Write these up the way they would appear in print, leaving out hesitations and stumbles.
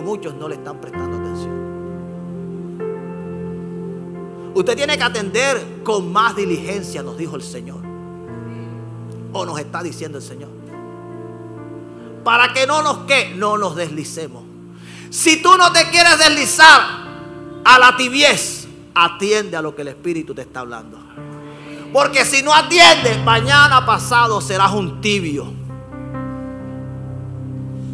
muchos no le están prestando atención. Usted tiene que atender con más diligencia, nos dijo el Señor. O nos está diciendo el Señor. Para que no nos deslicemos. Si tú no te quieres deslizar a la tibiez, atiende a lo que el Espíritu te está hablando. Porque si no atiendes, mañana pasado serás un tibio.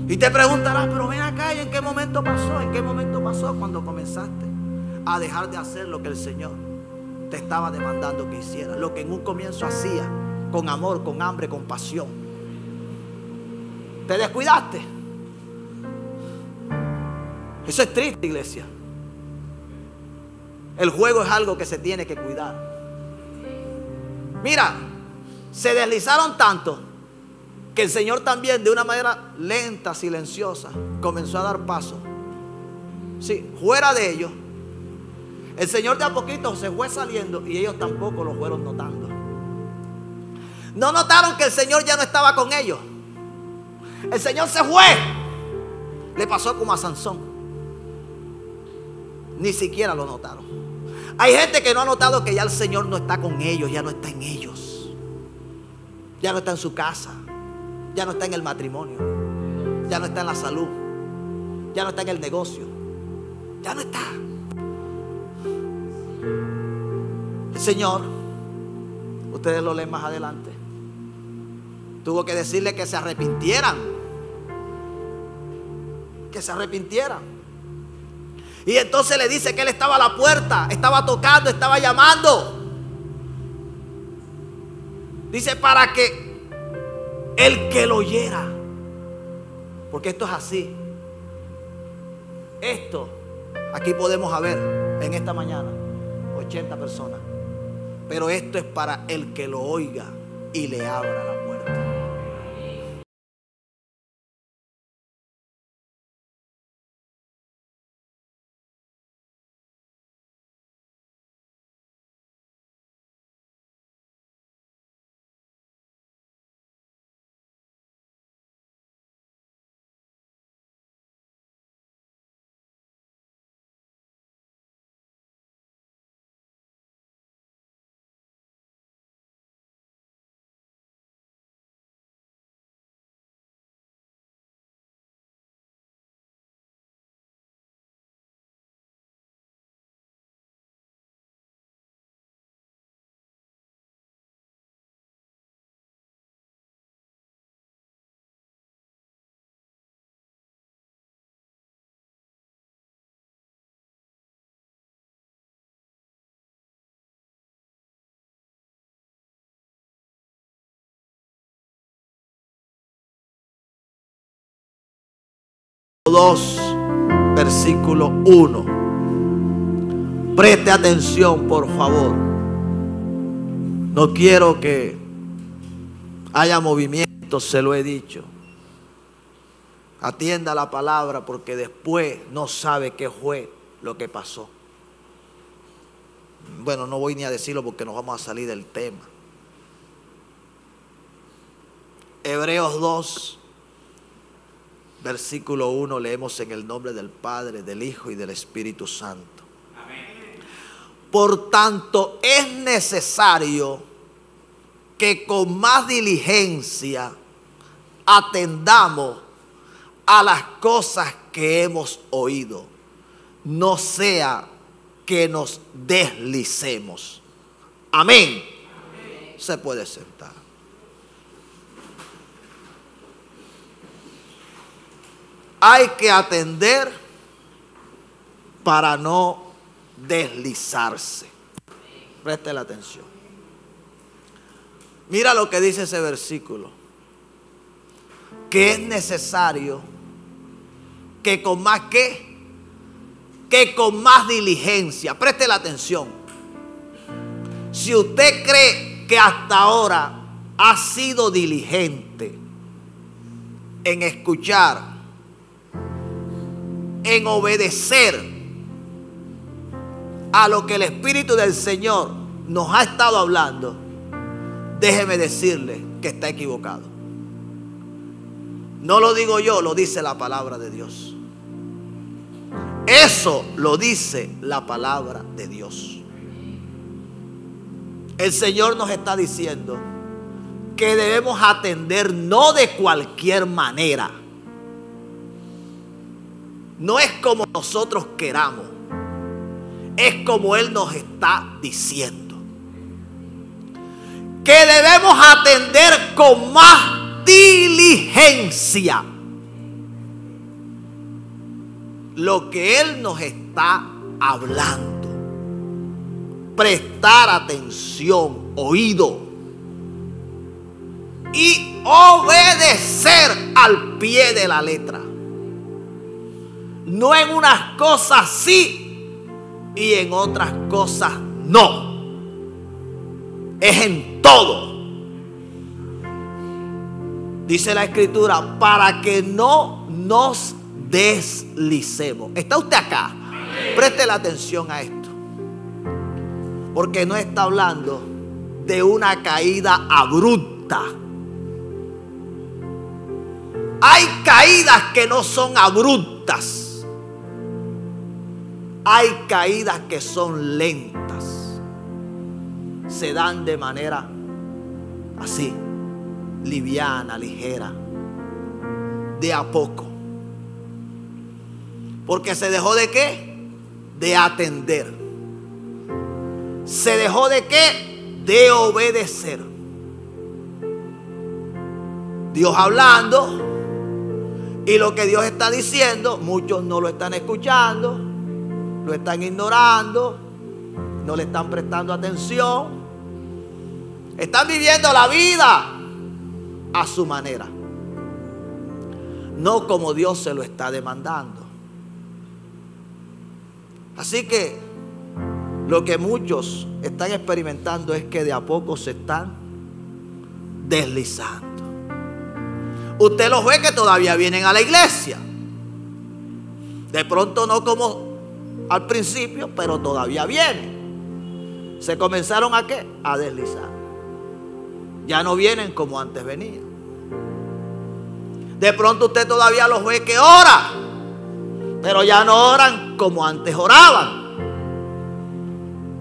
Y te preguntarás, pero ven acá, ¿y en qué momento pasó? ¿En qué momento pasó cuando comenzaste a dejar de hacer lo que el Señor te estaba demandando que hicieras? Lo que en un comienzo hacía con amor, con hambre, con pasión. ¿Te descuidaste? Eso es triste, iglesia. El juego es algo que se tiene que cuidar. Mira, se deslizaron tanto que el Señor también, de una manera lenta, silenciosa, comenzó a dar paso. Sí, fuera de ellos. El Señor de a poquito se fue saliendo y ellos tampoco lo fueron notando. No notaron que el Señor ya no estaba con ellos. El Señor se fue. Le pasó como a Sansón. Ni siquiera lo notaron. Hay gente que no ha notado que ya el Señor no está con ellos, ya no está en ellos. Ya no está en su casa. Ya no está en el matrimonio. Ya no está en la salud. Ya no está en el negocio. Ya no está. El Señor, ustedes lo leen más adelante, tuvo que decirle que se arrepintieran. Que se arrepintieran. Y entonces le dice que él estaba a la puerta, estaba tocando, estaba llamando. Dice para que el que lo oyera. Porque esto es así. Esto, aquí podemos haber en esta mañana 80 personas. Pero esto es para el que lo oiga y le abra la puerta. Dos, versículo 1. Preste atención, por favor. No quiero que haya movimiento, se lo he dicho. Atienda la palabra porque después no sabe qué fue lo que pasó. Bueno, no voy ni a decirlo porque nos vamos a salir del tema. Hebreos 2. Versículo 1, leemos en el nombre del Padre, del Hijo y del Espíritu Santo. Amén. Por tanto, es necesario que con más diligencia atendamos a las cosas que hemos oído, no sea que nos deslicemos. Amén. Amén. Se puede sentar. Hay que atender para no deslizarse. Preste la atención. Mira lo que dice ese versículo. Que es necesario que con más que con más diligencia. Preste la atención. Si usted cree que hasta ahora ha sido diligente en escuchar, en obedecer a lo que el Espíritu del Señor nos ha estado hablando, déjeme decirle que está equivocado. No lo digo yo, lo dice la palabra de Dios. Eso lo dice la palabra de Dios. El Señor nos está diciendo que debemos atender no de cualquier manera. No es como nosotros queramos. Es como Él nos está diciendo. Que debemos atender con más diligencia lo que Él nos está hablando. Prestar atención, oído, y obedecer al pie de la letra. No en unas cosas sí y en otras cosas no. Es en todo. Dice la Escritura, para que no nos deslicemos. ¿Está usted acá? Preste la atención a esto. Porque no está hablando de una caída abrupta. Hay caídas que no son abruptas. Hay caídas que son lentas. Se dan de manera así, liviana, ligera, de a poco. Porque se dejó de ¿qué? De atender. Se dejó de ¿qué? De obedecer. Dios hablando, y lo que Dios está diciendo, muchos no lo están escuchando, lo están ignorando, no le están prestando atención. Están viviendo la vida a su manera, no como Dios se lo está demandando. Así que lo que muchos están experimentando es que de a poco se están deslizando. Usted los ve que todavía vienen a la iglesia. De pronto no como al principio, pero todavía vienen. Se comenzaron ¿a qué? A deslizar. Ya no vienen como antes venían. De pronto usted todavía los ve que oran, pero ya no oran como antes oraban.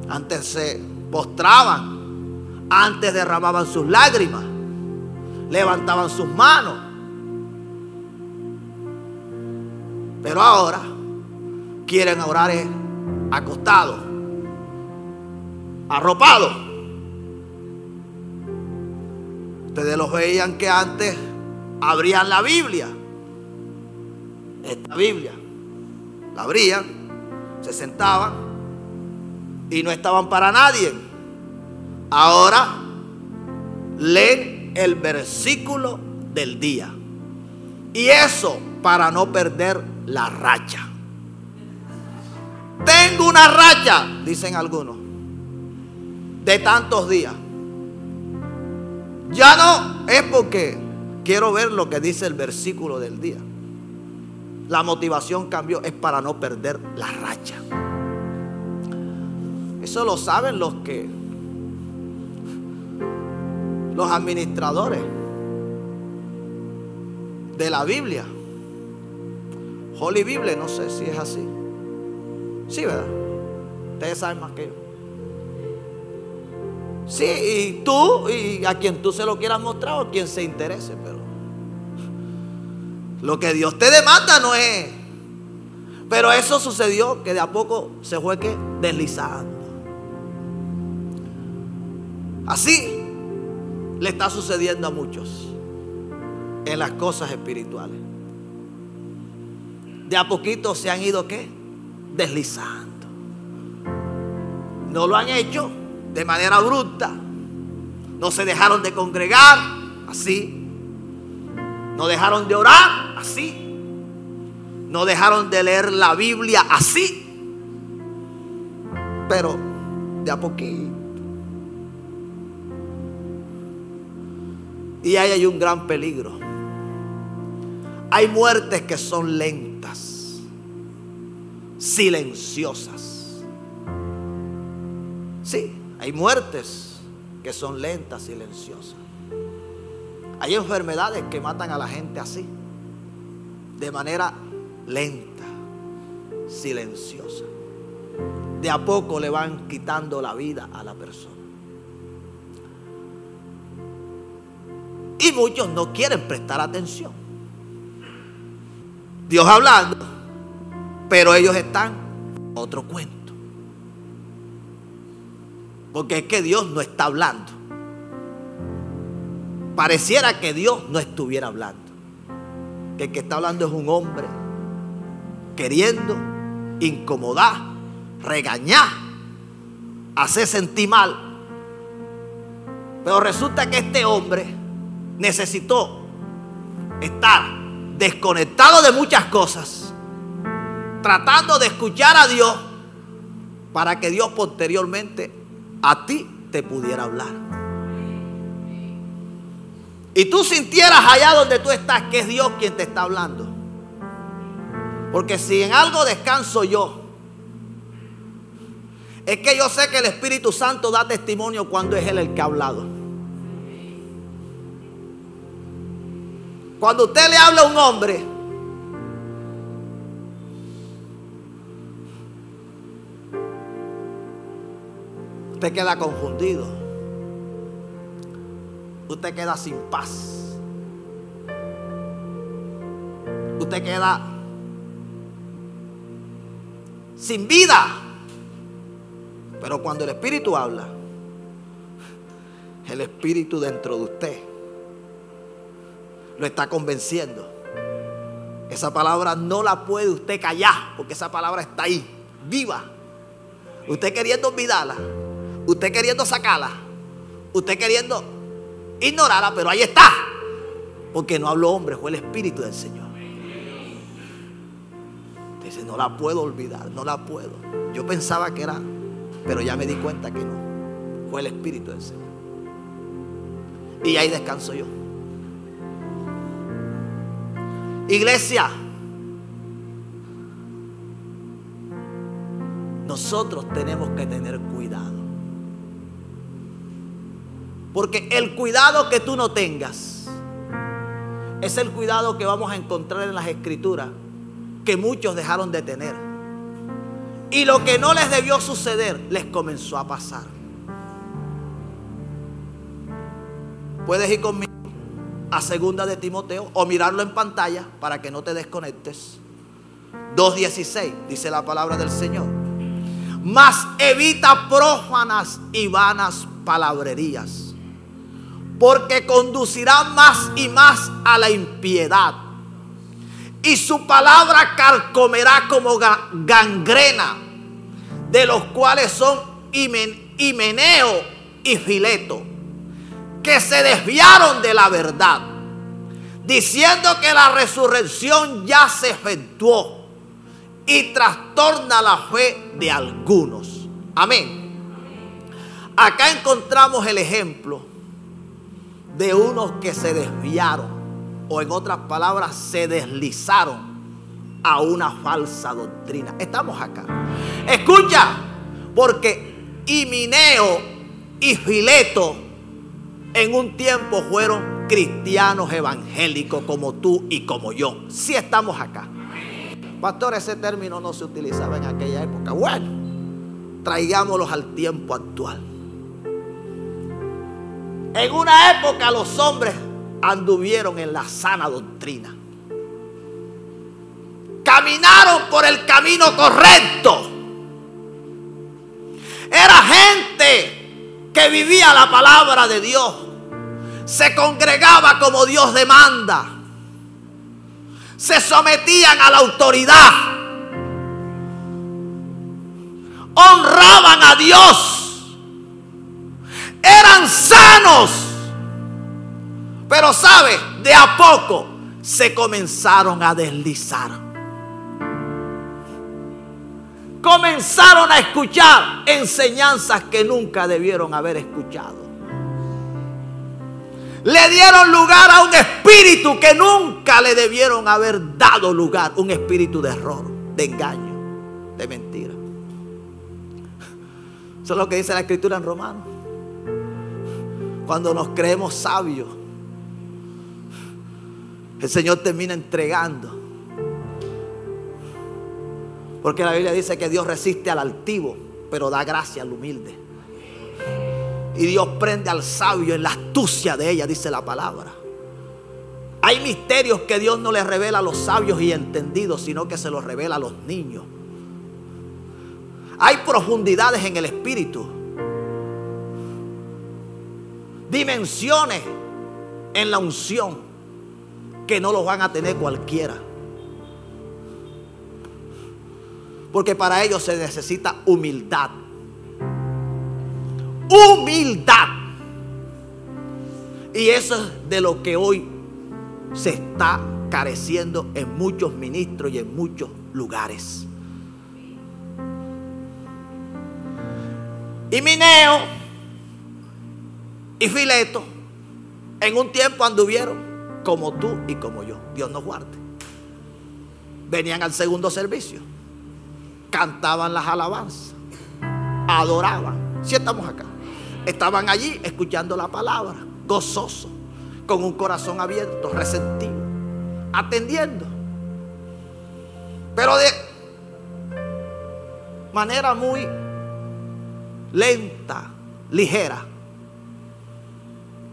Antes se postraban, antes derramaban sus lágrimas, levantaban sus manos. Pero ahora quieren orar acostados, arropados. Ustedes los veían que antes abrían la Biblia. Esta Biblia la abrían, se sentaban y no estaban para nadie. Ahora leen el versículo del día. Y eso para no perder la racha. Tengo una racha, dicen algunos, de tantos días. Ya no es porque quiero ver lo que dice el versículo del día. La motivación cambió, es para no perder la racha. Eso lo saben los administradores de la Biblia. Holy Bible, no sé si es así. Sí, ¿verdad? Ustedes saben más que yo. Sí, y tú, y a quien tú se lo quieras mostrar o quien se interese, pero lo que Dios te demanda no es. Pero eso sucedió, que de a poco se fue ¿qué? Deslizando. Así le está sucediendo a muchos en las cosas espirituales. De a poquito se han ido ¿qué? Deslizando. No lo han hecho de manera abrupta. No se dejaron de congregar así. No dejaron de orar así. No dejaron de leer la Biblia así. Pero de a poquito. Y ahí hay un gran peligro. Hay muertes que son lentas, silenciosas. Sí, hay muertes que son lentas, silenciosas. Hay enfermedades que matan a la gente así, de manera lenta, silenciosa. De a poco le van quitando la vida a la persona. Y muchos no quieren prestar atención. Dios hablando, pero ellos están en otro cuento. Porque es que Dios no está hablando. Pareciera que Dios no estuviera hablando. Que el que está hablando es un hombre queriendo incomodar, regañar, hacer sentir mal. Pero resulta que este hombre necesitó estar desconectado de muchas cosas, tratando de escuchar a Dios, para que Dios posteriormente a ti te pudiera hablar. Y tú sintieras allá donde tú estás que es Dios quien te está hablando. Porque si en algo descanso yo, es que yo sé que el Espíritu Santo da testimonio cuando es Él el que ha hablado. Cuando usted le habla a un hombre, usted queda confundido. Usted queda sin paz. Usted queda sin vida. Pero cuando el Espíritu habla, el Espíritu dentro de usted lo está convenciendo. Esa palabra no la puede usted callar, porque esa palabra está ahí, viva. Usted queriendo olvidarla, usted queriendo sacarla, usted queriendo ignorarla, pero ahí está. Porque no habló hombre, fue el Espíritu del Señor. Dice, no la puedo olvidar, no la puedo. Yo pensaba que era, pero ya me di cuenta que no. Fue el Espíritu del Señor. Y ahí descanso yo. Iglesia, nosotros tenemos que tener cuidado. Porque el cuidado que tú no tengas es el cuidado que vamos a encontrar en las Escrituras, que muchos dejaron de tener. Y lo que no les debió suceder, les comenzó a pasar. Puedes ir conmigo a 2 de Timoteo o mirarlo en pantalla para que no te desconectes. 2:16 dice la palabra del Señor: mas evita prófanas y vanas palabrerías, porque conducirán más y más a la impiedad, y su palabra carcomerá como gangrena, de los cuales son Himeneo y Fileto, que se desviaron de la verdad, diciendo que la resurrección ya se efectuó, y trastorna la fe de algunos. Amén. Acá encontramos el ejemplo de unos que se desviaron, o en otras palabras, se deslizaron a una falsa doctrina. Estamos acá. Escucha, porque Himeneo y Fileto en un tiempo fueron cristianos evangélicos como tú y como yo. Sí estamos acá. Pastor, ese término no se utilizaba en aquella época. Bueno, traigámoslos al tiempo actual. En una época los hombres anduvieron en la sana doctrina. Caminaron por el camino correcto. Era gente que vivía la palabra de Dios. Se congregaba como Dios demanda. Se sometían a la autoridad. Honraban a Dios. Eran sanos. Pero sabe, de a poco se comenzaron a deslizar. Comenzaron a escuchar enseñanzas que nunca debieron haber escuchado. Le dieron lugar a un espíritu que nunca le debieron haber dado lugar. Un espíritu de error, de engaño, de mentira. Eso es lo que dice la Escritura en Romanos. Cuando nos creemos sabios, el Señor termina entregando. Porque la Biblia dice que Dios resiste al altivo, pero da gracia al humilde. Y Dios prende al sabio en la astucia de ella, dice la palabra. Hay misterios que Dios no les revela a los sabios y entendidos, sino que se los revela a los niños. Hay profundidades en el espíritu, dimensiones en la unción que no los van a tener cualquiera. Porque para ellos se necesita humildad. Humildad. Y eso es de lo que hoy se está careciendo en muchos ministros y en muchos lugares. Himeneo y Fileto en un tiempo anduvieron como tú y como yo. Dios nos guarde. Venían al segundo servicio, cantaban las alabanzas, adoraban. Si estamos acá, estaban allí escuchando la palabra, gozosos, con un corazón abierto, resentido, atendiendo, pero de manera muy lenta, ligera.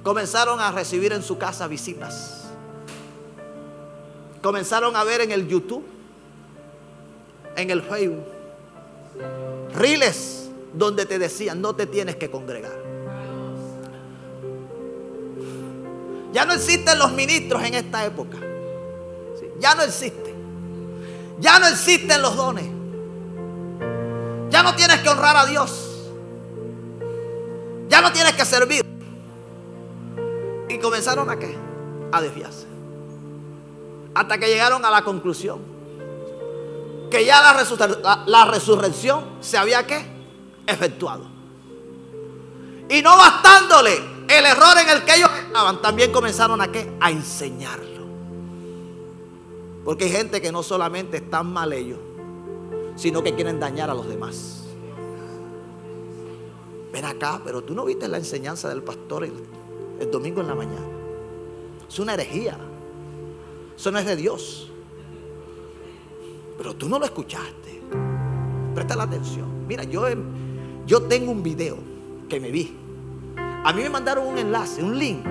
Comenzaron a recibir en su casa visitas. Comenzaron a ver en el YouTube, en el Facebook, reels donde te decían: no te tienes que congregar. Ya no existen los ministros en esta época. Sí, ya no existen. Ya no existen los dones. Ya no tienes que honrar a Dios. Ya no tienes que servir. Y comenzaron a ¿qué? A desviarse. Hasta que llegaron a la conclusión que ya la resurrección se había ¿qué? Efectuado. Y no bastándole el error en el que ellos estaban, también comenzaron a ¿qué? A enseñarlo. Porque hay gente que no solamente están mal ellos, sino que quieren dañar a los demás. Ven acá, pero tú no viste la enseñanza del pastor el domingo en la mañana. Es una herejía. Eso no es de Dios. Pero tú no lo escuchaste. Presta la atención. Mira, yo tengo un video que me vi. A mí me mandaron un enlace, un link.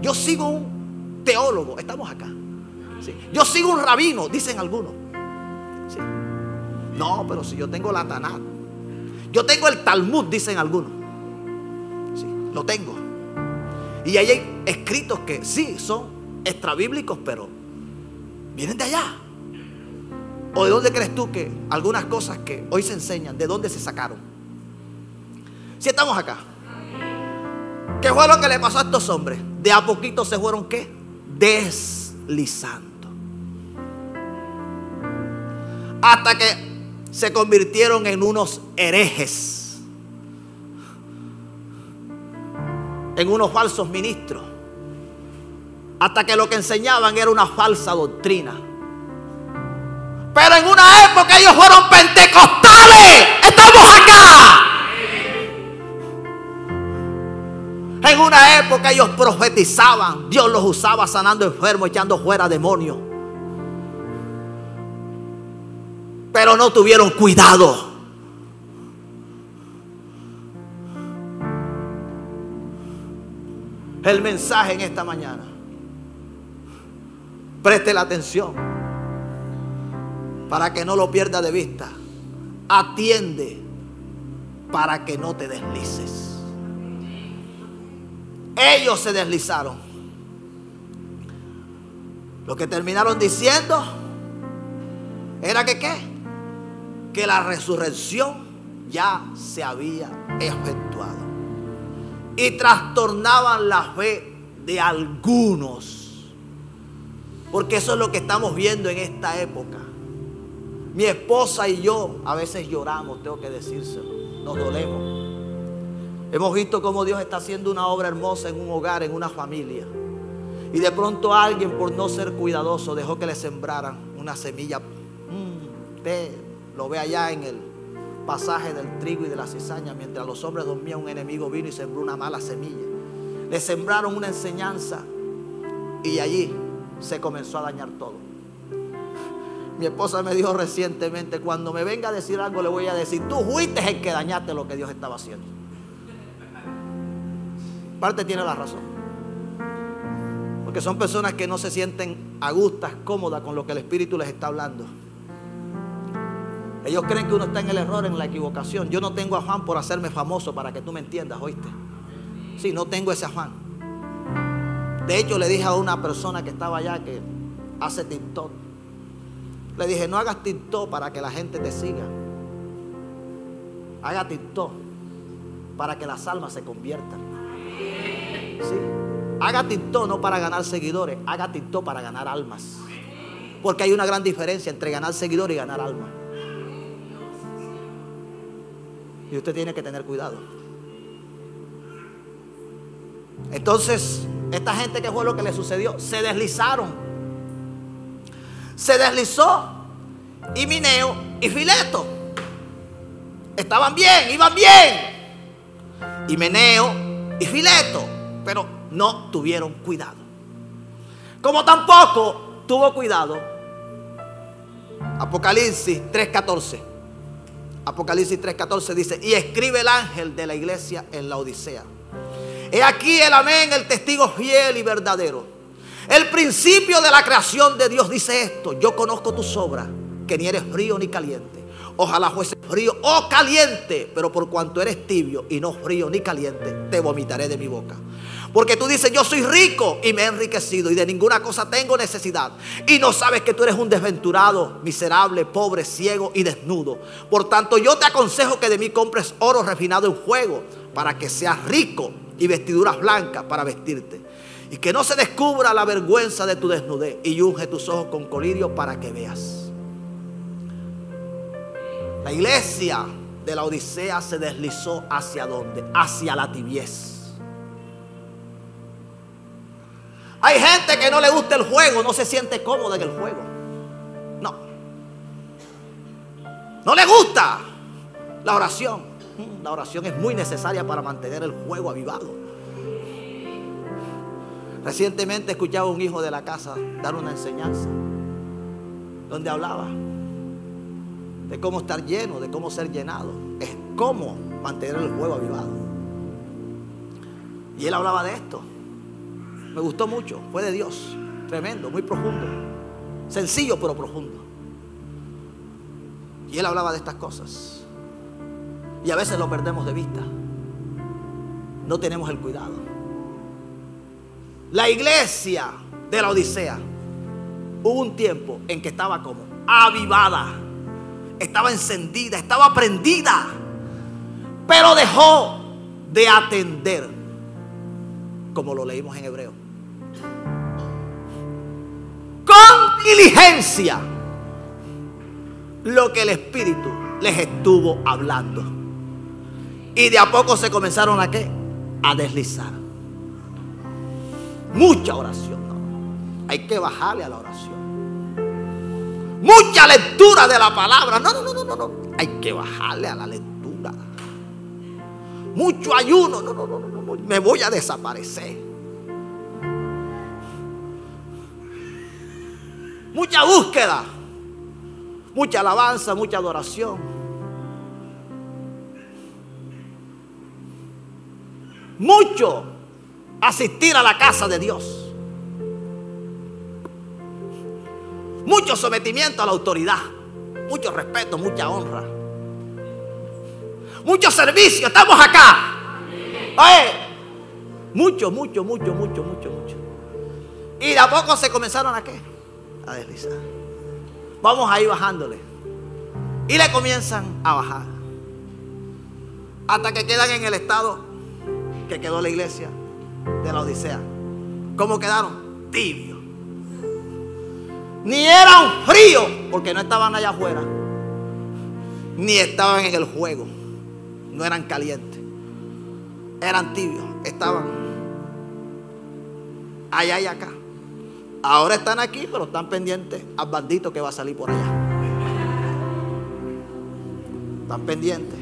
Yo sigo un teólogo. Estamos acá. ¿Sí? Yo sigo un rabino, dicen algunos. ¿Sí? No, pero si yo tengo la Tanat. Yo tengo el Talmud, dicen algunos. Sí, lo tengo. Y ahí hay escritos que sí son extrabíblicos, pero vienen de allá. ¿O de dónde crees tú que algunas cosas que hoy se enseñan, de dónde se sacaron? Si estamos acá. ¿Qué fue lo que le pasó a estos hombres? De a poquito se fueron ¿qué? Deslizando. Hasta que se convirtieron en unos herejes, en unos falsos ministros, hasta que lo que enseñaban era una falsa doctrina. Pero en una época ellos fueron pentecostales. ¡Estamos acá! En una época ellos profetizaban. Dios los usaba sanando enfermos, echando fuera demonios. Pero no tuvieron cuidado. El mensaje en esta mañana, preste la atención para que no lo pierda de vista. Atiende para que no te deslices. Ellos se deslizaron. Lo que terminaron diciendo era que ¿qué? Que la resurrección ya se había efectuado. Y trastornaban la fe de algunos. Porque eso es lo que estamos viendo en esta época. Mi esposa y yo a veces lloramos, tengo que decírselo. Nos dolemos. Hemos visto cómo Dios está haciendo una obra hermosa en un hogar, en una familia. Y de pronto alguien, por no ser cuidadoso, dejó que le sembraran una semilla. Usted lo ve allá en el pasaje del trigo y de la cizaña. Mientras los hombres dormían, un enemigo vino y sembró una mala semilla. Le sembraron una enseñanza y allí se comenzó a dañar todo. Mi esposa me dijo recientemente, cuando me venga a decir algo le voy a decir, tú fuiste el que dañaste lo que Dios estaba haciendo. Parte tiene la razón. Porque son personas que no se sienten a gustas, cómodas con lo que el Espíritu les está hablando. Ellos creen que uno está en el error, en la equivocación. Yo no tengo afán por hacerme famoso, para que tú me entiendas, ¿oíste? Sí, no tengo ese afán. De hecho, le dije a una persona que estaba allá que hace TikTok, le dije, no hagas TikTok para que la gente te siga. Haga TikTok para que las almas se conviertan. ¿Sí? Haga TikTok no para ganar seguidores, haga TikTok para ganar almas. Porque hay una gran diferencia entre ganar seguidores y ganar almas. Y usted tiene que tener cuidado. Entonces, esta gente, ¿qué fue lo que le sucedió? Se deslizaron. Se deslizó Himeneo y Fileto. Estaban bien, iban bien. Himeneo y Fileto, pero no tuvieron cuidado. Como tampoco tuvo cuidado Apocalipsis 3:14. Apocalipsis 3:14 dice: y escribe el ángel de la iglesia en la Odisea. He aquí el amén, el testigo fiel y verdadero, el principio de la creación de Dios dice esto: yo conozco tus obras, que ni eres frío ni caliente. Ojalá fuese frío o caliente, pero por cuanto eres tibio y no frío ni caliente, te vomitaré de mi boca. Porque tú dices, yo soy rico y me he enriquecido y de ninguna cosa tengo necesidad, y no sabes que tú eres un desventurado, miserable, pobre, ciego y desnudo. Por tanto, yo te aconsejo que de mí compres oro refinado en fuego, para que seas rico, y vestiduras blancas para vestirte, y que no se descubra la vergüenza de tu desnudez, y unge tus ojos con colirio para que veas. La iglesia de la Odisea se deslizó ¿hacia dónde? Hacia la tibieza. Hay gente que no le gusta el juego, no se siente cómodo en el juego. No. No le gusta la oración. La oración es muy necesaria para mantener el fuego avivado. Recientemente escuchaba a un hijo de la casa dar una enseñanza donde hablaba de cómo estar lleno, de cómo ser llenado. Es cómo mantener el fuego avivado. Y él hablaba de esto. Me gustó mucho, fue de Dios. Tremendo, muy profundo. Sencillo pero profundo. Y él hablaba de estas cosas. Y a veces lo perdemos de vista. No tenemos el cuidado. La iglesia de la Odisea, hubo un tiempo en que estaba como avivada, estaba encendida, estaba prendida, pero dejó de atender, como lo leímos en Hebreo, con diligencia lo que el Espíritu les estuvo hablando. Y de a poco se comenzaron a ¿qué? A deslizar. Mucha oración, ¿no? Hay que bajarle a la oración. Mucha lectura de la palabra. No. Hay que bajarle a la lectura. Mucho ayuno. No. Me voy a desaparecer. Mucha búsqueda. Mucha alabanza, mucha adoración. Mucho asistir a la casa de Dios. Mucho sometimiento a la autoridad. Mucho respeto, mucha honra. Mucho servicio. Estamos acá. Oye, mucho. Y de a poco se comenzaron a ¿qué? A deslizar. Vamos a ir bajándole. Y le comienzan a bajar. Hasta que quedan en el estado que quedó la iglesia de la Odisea. ¿Cómo quedaron? Tibios. Ni eran fríos, porque no estaban allá afuera, ni estaban en el juego. No eran calientes. Eran tibios. Estaban allá y acá. Ahora están aquí, pero están pendientes al bandito que va a salir por allá. Están pendientes,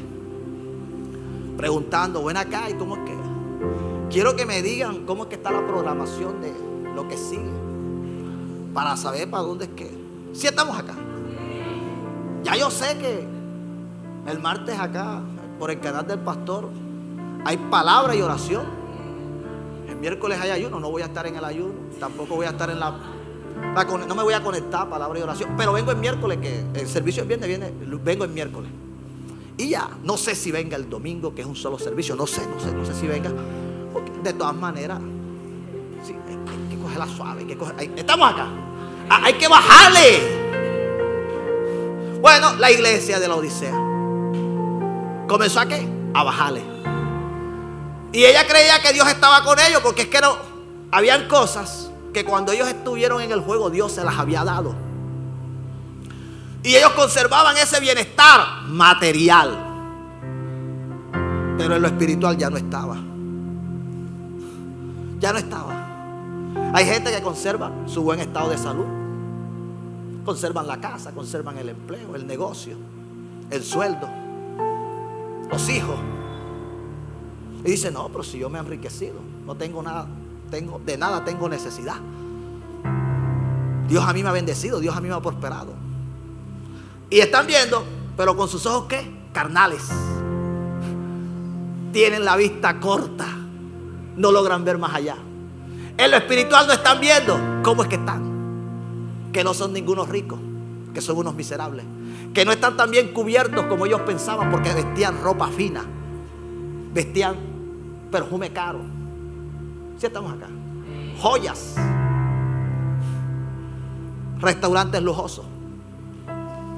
preguntando, ven acá, ¿y cómo es que? Quiero que me digan cómo es que está la programación de lo que sigue, para saber para dónde es que. Si estamos acá. Ya yo sé que el martes acá, por el canal del pastor, hay palabra y oración. El miércoles hay ayuno, no voy a estar en el ayuno. Tampoco voy a estar en no me voy a conectar a palabra y oración. Pero vengo el miércoles, que el servicio es viernes, vengo el miércoles. Y ya, no sé si venga el domingo, que es un solo servicio. No sé si venga. Porque de todas maneras, sí, hay que cogerla suave. Estamos acá. Hay que bajarle. Bueno, la iglesia de la Odisea comenzó a ¿qué? A bajarle. Y ella creía que Dios estaba con ellos, porque es que no, habían cosas que cuando ellos estuvieron en el juego Dios se las había dado. Y ellos conservaban ese bienestar material, pero en lo espiritual ya no estaba. Ya no estaba. Hay gente que conserva su buen estado de salud, conservan la casa, conservan el empleo, el negocio, el sueldo, los hijos. Y dice: no, pero si yo me he enriquecido, no tengo nada, de nada tengo necesidad. Dios a mí me ha bendecido, Dios a mí me ha prosperado. Y están viendo, pero con sus ojos ¿qué? Carnales. Tienen la vista corta, no logran ver más allá. En lo espiritual no están viendo cómo es que están. Que no son ningunos ricos, que son unos miserables, que no están tan bien cubiertos como ellos pensaban, porque vestían ropa fina, vestían perfume caro. Si estamos acá, joyas, restaurantes lujosos.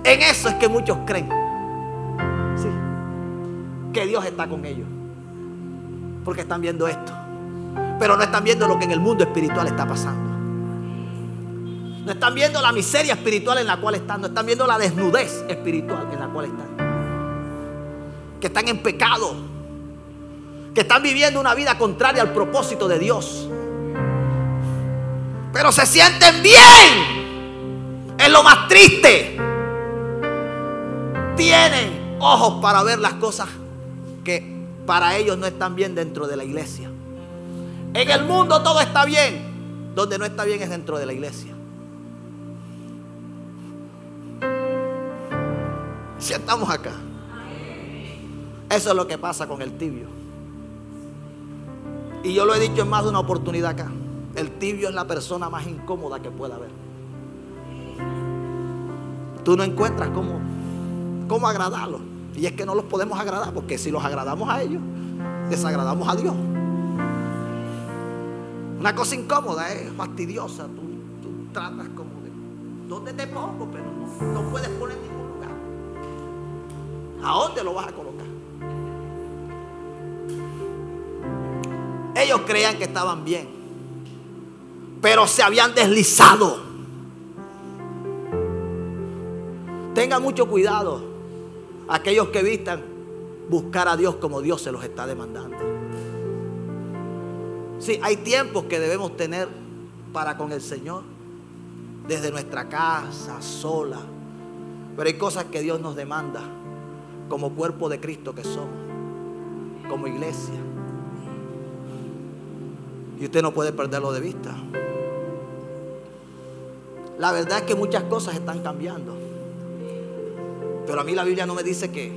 En eso es que muchos creen, sí, que Dios está con ellos, porque están viendo esto, pero no están viendo lo que en el mundo espiritual está pasando. No están viendo la miseria espiritual en la cual están. No están viendo la desnudez espiritual en la cual están. Que están en pecado, que están viviendo una vida contraria al propósito de Dios, pero se sienten bien. Es lo más triste. Tienen ojos para ver las cosas que para ellos no están bien dentro de la iglesia. En el mundo todo está bien. Donde no está bien es dentro de la iglesia. Si estamos acá. Eso es lo que pasa con el tibio. Y yo lo he dicho en más de una oportunidad acá. El tibio es la persona más incómoda que pueda haber. Tú no encuentras cómo agradarlos. Y es que no los podemos agradar, porque si los agradamos a ellos, desagradamos a Dios. Una cosa incómoda, es fastidiosa. Tú tratas como de ¿dónde te pongo? Pero no puedes poner en ningún lugar. ¿A dónde lo vas a colocar? Ellos creían que estaban bien, pero se habían deslizado. Tengan mucho cuidado aquellos que vistan buscar a Dios como Dios se los está demandando. Sí, hay tiempos que debemos tener para con el Señor, desde nuestra casa, sola. Pero hay cosas que Dios nos demanda como cuerpo de Cristo que somos, como iglesia. Y usted no puede perderlo de vista. La verdad es que muchas cosas están cambiando. Pero a mí la Biblia no me dice que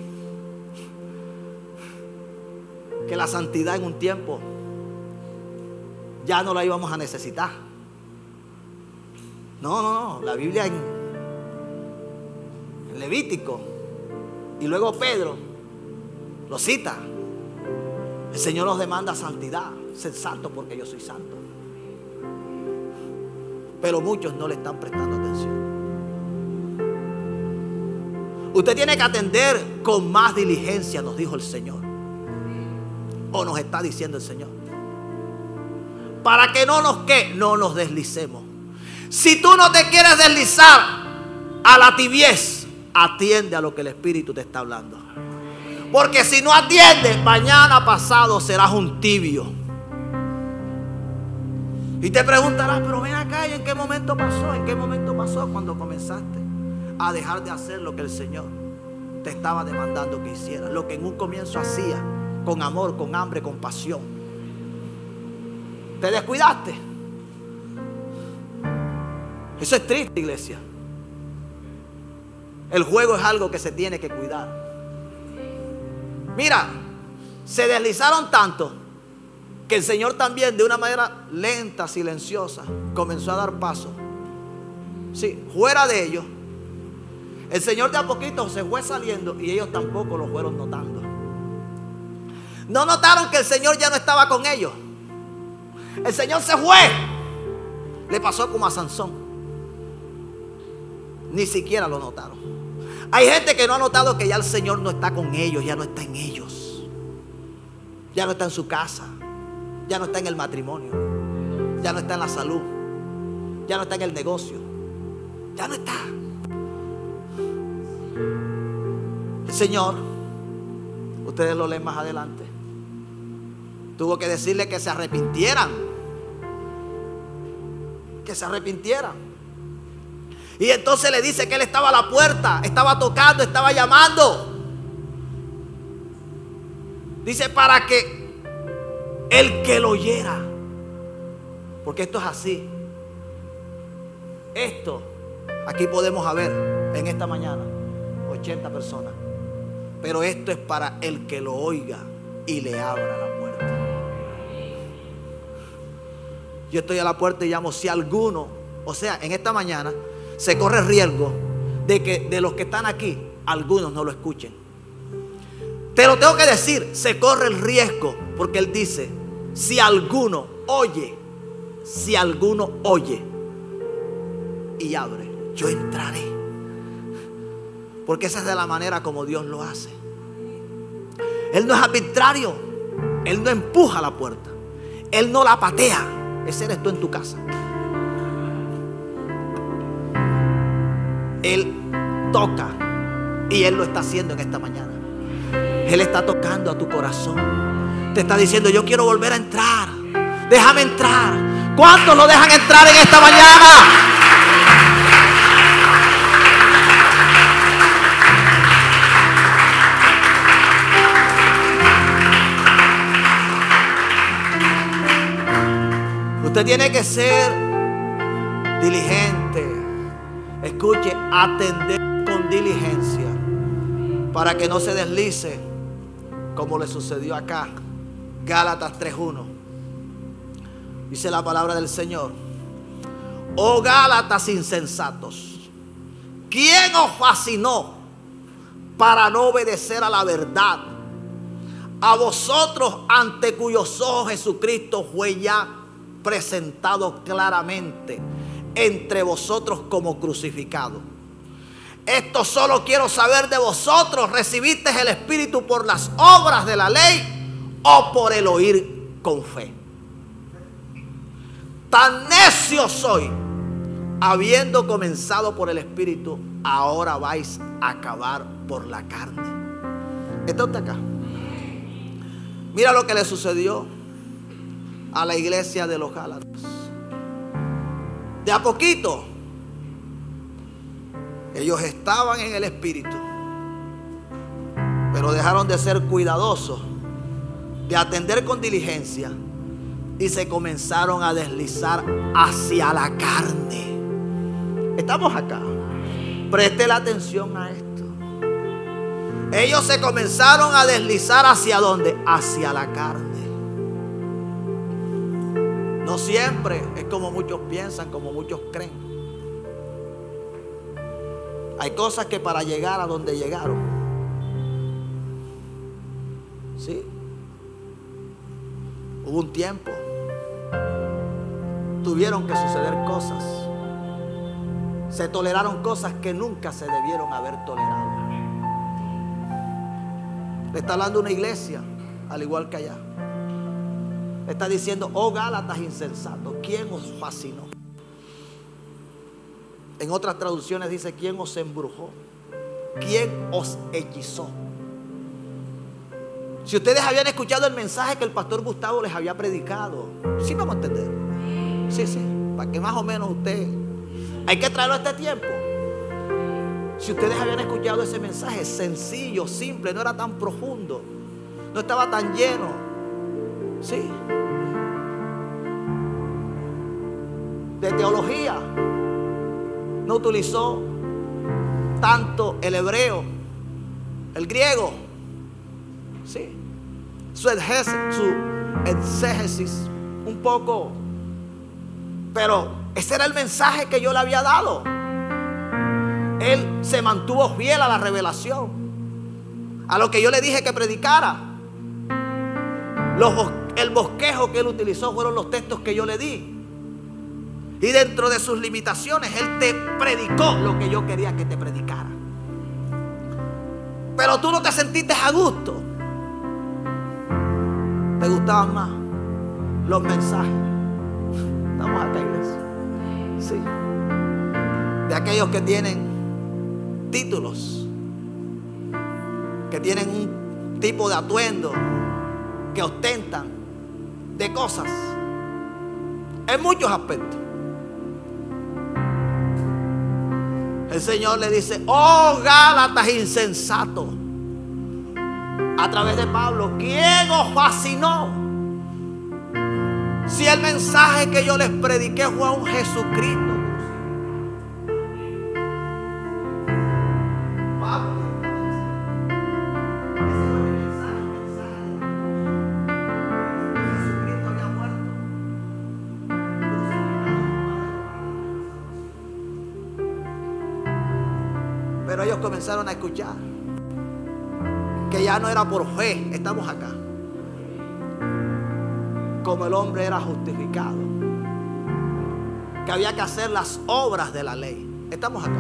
la santidad en un tiempo ya no la íbamos a necesitar. No. La Biblia en Levítico y luego Pedro lo cita. El Señor nos demanda santidad. Ser santo porque yo soy santo. Pero muchos no le están prestando atención. Usted tiene que atender con más diligencia, nos dijo el Señor. O nos está diciendo el Señor. Para que no nos deslicemos. Si tú no te quieres deslizar a la tibiez, atiende a lo que el Espíritu te está hablando. Porque si no atiendes, mañana pasado serás un tibio. Y te preguntarás, pero ven acá, ¿y en qué momento pasó? ¿En qué momento pasó cuando comenzaste a dejar de hacer lo que el Señor te estaba demandando que hicieras? Lo que en un comienzo hacía con amor, con hambre, con pasión. ¿Te descuidaste? Eso es triste, iglesia. El juego es algo que se tiene que cuidar. Mira, se deslizaron tanto que el Señor también, de una manera lenta, silenciosa, comenzó a dar paso. Sí, fuera de ellos. El Señor de a poquito se fue saliendo y ellos tampoco lo fueron notando. No notaron que el Señor ya no estaba con ellos. El Señor se fue. Le pasó como a Sansón. Ni siquiera lo notaron. Hay gente que no ha notado que ya el Señor no está con ellos, ya no está en ellos. Ya no está en su casa. Ya no está en el matrimonio. Ya no está en la salud. Ya no está en el negocio. Ya no está. El Señor, ustedes lo leen más adelante, tuvo que decirle que se arrepintieran. Que se arrepintieran. Y entonces le dice que él estaba a la puerta, estaba tocando, estaba llamando. Dice para que el que lo oyera. Porque esto es así. Esto, aquí podemos haber en esta mañana 80 personas. Pero esto es para el que lo oiga y le abra la puerta. Yo estoy a la puerta y llamo. Si alguno, o sea, en esta mañana se corre el riesgo de que de los que están aquí, algunos no lo escuchen. Te lo tengo que decir, se corre el riesgo, porque Él dice, si alguno oye y abre, yo entraré. Porque esa es de la manera como Dios lo hace. Él no es arbitrario. Él no empuja la puerta. Él no la patea. Ese eres tú en tu casa. Él toca. Y Él lo está haciendo en esta mañana. Él está tocando a tu corazón. Te está diciendo, yo quiero volver a entrar. Déjame entrar. ¿Cuántos lo dejan entrar en esta mañana? Usted tiene que ser diligente. Escuche, atender con diligencia para que no se deslice como le sucedió acá. Gálatas 3:1. Dice la palabra del Señor: oh Gálatas insensatos, ¿quién os fascinó para no obedecer a la verdad? A vosotros, ante cuyos ojos Jesucristo fue ya presentado claramente entre vosotros como crucificado. Esto solo quiero saber de vosotros: ¿recibisteis el Espíritu por las obras de la ley o por el oír con fe? Tan necio soy, habiendo comenzado por el Espíritu, ahora vais a acabar por la carne. ¿Está usted acá? Mira lo que le sucedió a la iglesia de los Gálatas. De a poquito ellos estaban en el Espíritu, pero dejaron de ser cuidadosos, de atender con diligencia, y se comenzaron a deslizar hacia la carne. Estamos acá. Preste la atención a esto. Ellos se comenzaron a deslizar ¿hacia dónde? Hacia la carne. No siempre es como muchos piensan, como muchos creen. Hay cosas que para llegar a donde llegaron, sí, hubo un tiempo, tuvieron que suceder cosas. Se toleraron cosas que nunca se debieron haber tolerado. Le está hablando una iglesia, al igual que allá. Le está diciendo: oh Gálatas insensatos, ¿quién os fascinó? En otras traducciones dice: ¿quién os embrujó? ¿Quién os hechizó? Si ustedes habían escuchado el mensaje que el pastor Gustavo les había predicado, ¿sí vamos a entender? Sí, para que más o menos usted, hay que traerlo a este tiempo. Si ustedes habían escuchado ese mensaje, sencillo, simple, no era tan profundo, no estaba tan lleno, sí, de teología, no utilizó tanto el hebreo, el griego, ¿sí? Su exégesis un poco, pero ese era el mensaje que yo le había dado. Él se mantuvo fiel a la revelación, a lo que yo le dije que predicara. El bosquejo que él utilizó fueron los textos que yo le di. Y dentro de sus limitaciones, él te predicó lo que yo quería que te predicara. Pero tú no te sentiste a gusto. Te gustaban más los mensajes. Estamos acá, iglesia. Sí. De aquellos que tienen títulos, que tienen un tipo de atuendo, que ostentan de cosas en muchos aspectos. El Señor le dice: oh Gálatas insensatos, a través de Pablo, ¿quién os fascinó? Si el mensaje que yo les prediqué fue a un Jesucristo. Pero ellos comenzaron a escuchar que ya no era por fe, estamos acá, como el hombre era justificado, que había que hacer las obras de la ley. Estamos acá.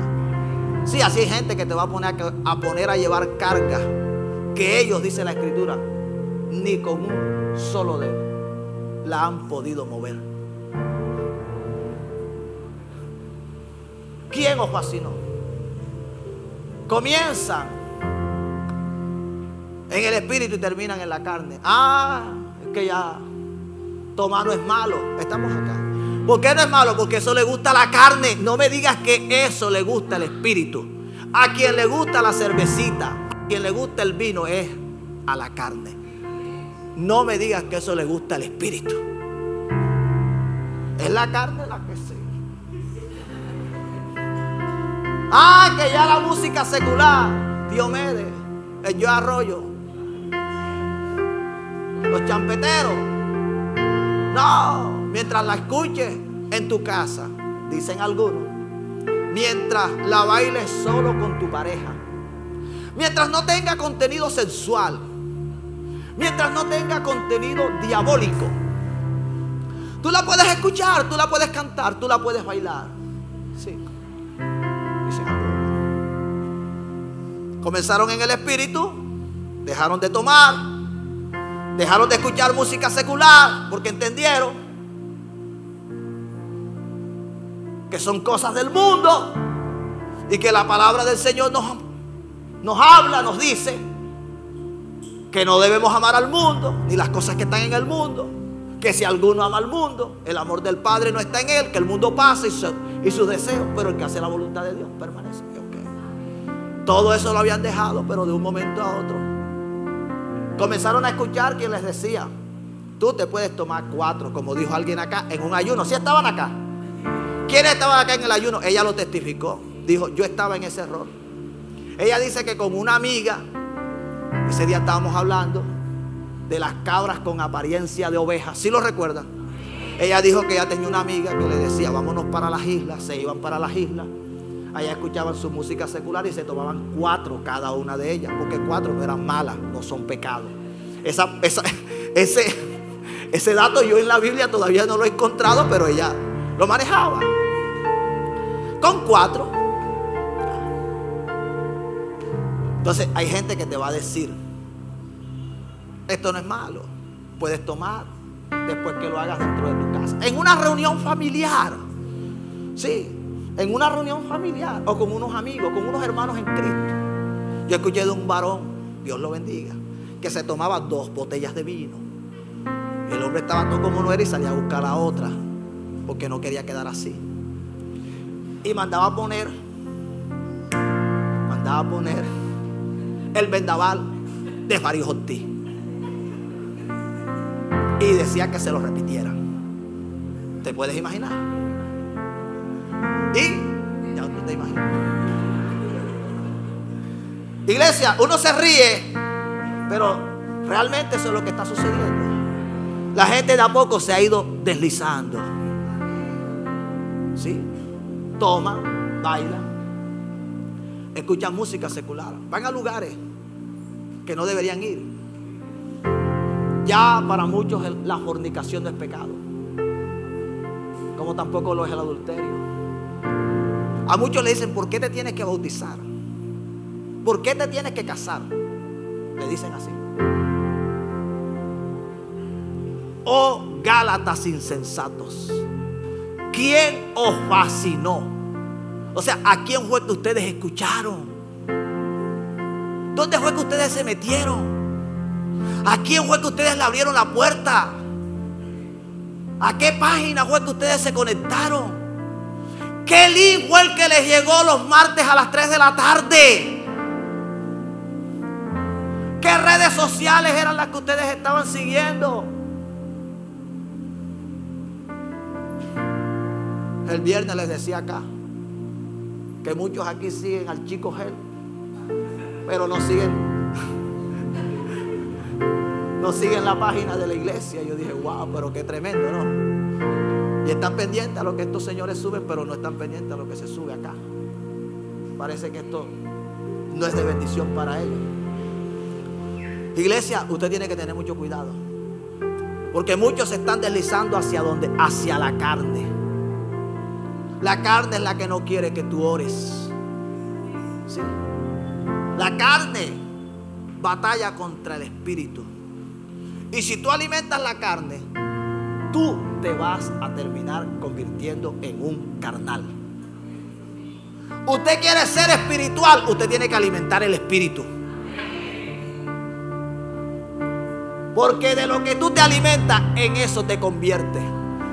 Sí, así hay gente que te va a poner a llevar carga que ellos, dice la Escritura, ni con un solo dedo la han podido mover. ¿Quién os fascinó? Comienzan en el espíritu y terminan en la carne. Ah, es que ya tomar no es malo. Estamos acá. ¿Por qué no es malo? Porque eso le gusta a la carne. No me digas que eso le gusta al espíritu. A quien le gusta la cervecita, a quien le gusta el vino, es a la carne. No me digas que eso le gusta al espíritu. Es la carne la que sí. Ah, que ya la música secular, Diomedes, el Joe Arroyo, los champeteros. No, mientras la escuches en tu casa, dicen algunos, mientras la bailes solo con tu pareja, mientras no tenga contenido sexual, mientras no tenga contenido diabólico, tú la puedes escuchar, tú la puedes cantar, tú la puedes bailar. Sí. Comenzaron en el espíritu, dejaron de tomar, dejaron de escuchar música secular, porque entendieron que son cosas del mundo y que la palabra del Señor nos habla, nos dice que no debemos amar al mundo ni las cosas que están en el mundo, que si alguno ama al mundo, el amor del Padre no está en él, que el mundo pasa y sus deseos, pero el que hace la voluntad de Dios permanece. Todo eso lo habían dejado, pero de un momento a otro comenzaron a escuchar quien les decía: tú te puedes tomar 4, como dijo alguien acá, en un ayuno. ¿Sí estaban acá? ¿Quiénes estaban acá en el ayuno? Ella lo testificó. Dijo: yo estaba en ese error. Ella dice que con una amiga, ese día estábamos hablando de las cabras con apariencia de ovejas. ¿Sí lo recuerdan? Ella dijo que ella tenía una amiga que le decía: vámonos para las islas. Se iban para las islas. Allá escuchaban su música secular y se tomaban 4 cada una de ellas, porque 4 no eran malas, no son pecados. Ese dato yo en la Biblia todavía no lo he encontrado, pero ella lo manejaba. Con 4. Entonces hay gente que te va a decir: esto no es malo, puedes tomar después que lo hagas dentro de tu casa, en una reunión familiar. Sí, en una reunión familiar o con unos amigos, con unos hermanos en Cristo. Yo escuché de un varón, Dios lo bendiga, que se tomaba 2 botellas de vino. El hombre estaba todo como no era y salía a buscar a otra porque no quería quedar así. Y mandaba a poner el vendaval de Farid Ortiz y decía que se lo repitieran. ¿Te puedes imaginar? Y ya tú te imaginas. Iglesia, uno se ríe, pero realmente eso es lo que está sucediendo. La gente de a poco se ha ido deslizando. ¿Sí? Toman, bailan, escuchan música secular, van a lugares que no deberían ir. Ya para muchos la fornicación no es pecado, como tampoco lo es el adulterio. A muchos le dicen: ¿por qué te tienes que bautizar? ¿Por qué te tienes que casar? Le dicen así. Oh Gálatas insensatos, ¿quién os fascinó? O sea, ¿a quién fue que ustedes escucharon? ¿Dónde fue que ustedes se metieron? ¿A quién fue que ustedes le abrieron la puerta? ¿A qué página fue que ustedes se conectaron? ¿Qué link fue el que les llegó los martes a las 3 de la tarde? ¿Qué redes sociales eran las que ustedes estaban siguiendo? El viernes les decía acá que muchos aquí siguen al Chico Gel, pero no siguen la página de la iglesia. Yo dije: wow, pero qué tremendo, ¿no? Y están pendientes a lo que estos señores suben, pero no están pendientes a lo que se sube acá. Parece que esto no es de bendición para ellos. Iglesia, usted tiene que tener mucho cuidado, porque muchos se están deslizando ¿hacia dónde? Hacia la carne. La carne es la que no quiere que tú ores. ¿Sí? La carne batalla contra el espíritu. Y si tú alimentas la carne, tú te vas a terminar convirtiendo en un carnal. Usted quiere ser espiritual, usted tiene que alimentar el espíritu. Porque de lo que tú te alimentas, en eso te conviertes.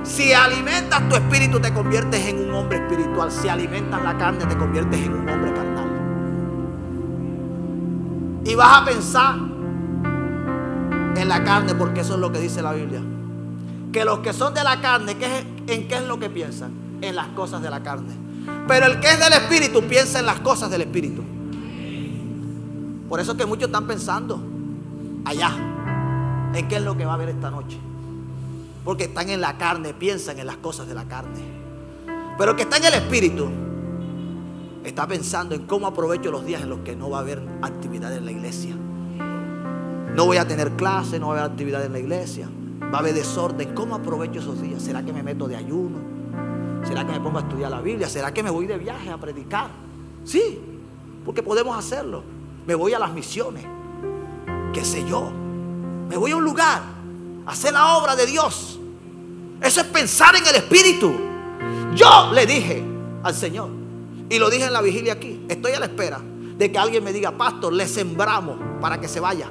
Si alimentas tu espíritu, te conviertes en un hombre espiritual. Si alimentas la carne, te conviertes en un hombre carnal. Y vas a pensar en la carne, porque eso es lo que dice la Biblia. Que los que son de la carne, ¿en qué es lo que piensan? En las cosas de la carne. Pero el que es del espíritu piensa en las cosas del espíritu. Por eso es que muchos están pensando allá, en qué es lo que va a haber esta noche. Porque están en la carne, piensan en las cosas de la carne. Pero el que está en el espíritu está pensando en cómo aprovecho los días en los que no va a haber actividad en la iglesia. No voy a tener clase, no va a haber actividad en la iglesia, va a haber desorden. ¿Cómo aprovecho esos días? ¿Será que me meto de ayuno? ¿Será que me pongo a estudiar la Biblia? ¿Será que me voy de viaje a predicar? Sí, porque podemos hacerlo. Me voy a las misiones, qué sé yo. Me voy a un lugar a hacer la obra de Dios. Eso es pensar en el espíritu. Yo le dije al Señor, y lo dije en la vigilia aquí, estoy a la espera de que alguien me diga: pastor, le sembramos para que se vaya.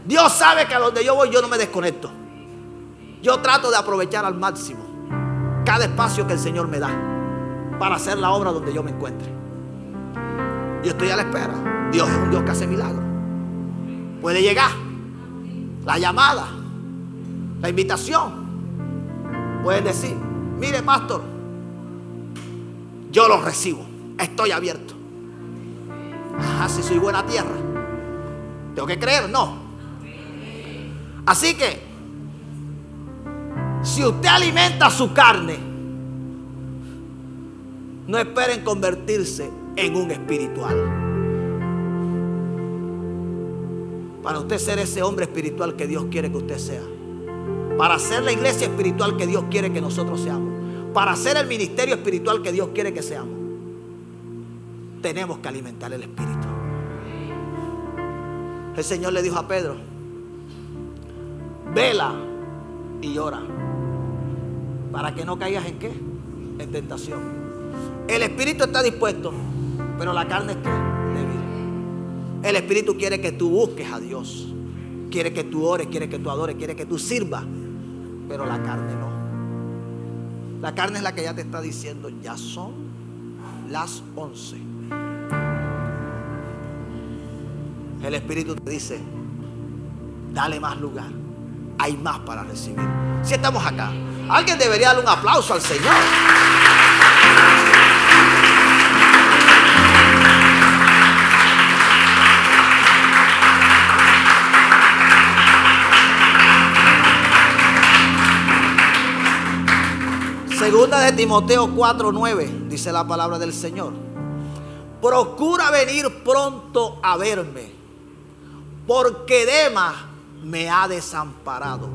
Dios sabe que a donde yo voy yo no me desconecto. Yo trato de aprovechar al máximo cada espacio que el Señor me da para hacer la obra donde yo me encuentre. Yo estoy a la espera. Dios es un Dios que hace milagros. Puede llegar la llamada, la invitación. Pueden decir: mire, pastor, yo los recibo, estoy abierto. Ajá, si soy buena tierra, ¿tengo que creer? No. Así que si usted alimenta su carne, no esperen convertirse en un espiritual. Para usted ser ese hombre espiritual que Dios quiere que usted sea, para ser la iglesia espiritual que Dios quiere que nosotros seamos, para ser el ministerio espiritual que Dios quiere que seamos, tenemos que alimentar el espíritu. El Señor le dijo a Pedro: vela y ora, para que no caigas en ¿qué? En tentación. El espíritu está dispuesto, pero la carne es ¿qué? Débil. El espíritu quiere que tú busques a Dios, quiere que tú ores, quiere que tú adores, quiere que tú sirvas, pero la carne no. La carne es la que ya te está diciendo: ya son las 11. El espíritu te dice: dale más lugar, hay más para recibir. Si estamos acá, alguien debería darle un aplauso al Señor. Segunda de Timoteo 4:9 dice la palabra del Señor: procura venir pronto a verme, porque Demas me ha desamparado,